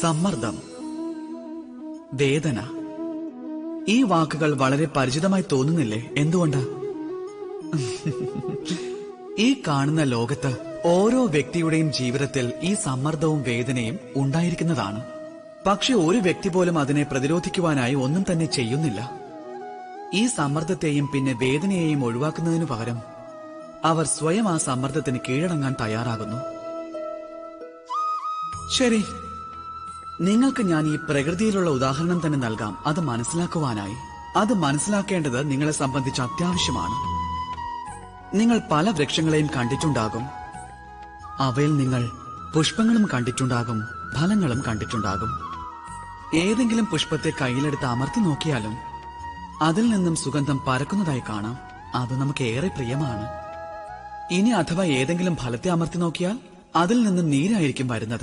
സമ്മർദ്ദം, വേദന, ഈ വാക്കുകൾ വളരെ പരിചിതമായി തോന്നുന്നില്ലേ? എന്തുകൊണ്ട്? ഈ കാണുന്ന ലോകത്ത് ഓരോ വ്യക്തിയുടെയും ജീവിതത്തിൽ ഈ സമ്മർദ്ദവും വേദനയും ഉണ്ടായിരിക്കുന്നതാണ്. പക്ഷെ ഒരു വ്യക്തി പോലും അതിനെ പ്രതിരോധിക്കുവാനായി ഒന്നും തന്നെ ചെയ്യുന്നില്ല. ഈ സമ്മർദ്ദത്തെയും പിന്നെ വേദനയെയും ഒഴിവാക്കുന്നതിനു പകരം അവർ സ്വയം ആ സമ്മർദ്ദത്തിന് കീഴടങ്ങാൻ തയ്യാറാകുന്നു. ശരി, നിങ്ങൾക്ക് ഞാൻ ഈ പ്രകൃതിയിലുള്ള ഉദാഹരണം തന്നെ നൽകാം, അത് മനസ്സിലാക്കുവാനായി. അത് മനസ്സിലാക്കേണ്ടത് നിങ്ങളെ സംബന്ധിച്ച് അത്യാവശ്യമാണ്. നിങ്ങൾ പല വൃക്ഷങ്ങളെയും കണ്ടിട്ടുണ്ടാകും. അവയിൽ നിങ്ങൾ പുഷ്പങ്ങളും കണ്ടിട്ടുണ്ടാകും, ഫലങ്ങളും കണ്ടിട്ടുണ്ടാകും. ഏതെങ്കിലും പുഷ്പത്തെ കയ്യിലെടുത്ത് അമർത്തി നോക്കിയാലും അതിൽ നിന്നും സുഗന്ധം പരക്കുന്നതായി കാണാം. അത് നമുക്ക് ഏറെ പ്രിയമാണ്. ഇനി അഥവാ ഏതെങ്കിലും ഫലത്തെ അമർത്തി നോക്കിയാൽ അതിൽ നിന്നും നീരായിരിക്കും വരുന്നത്.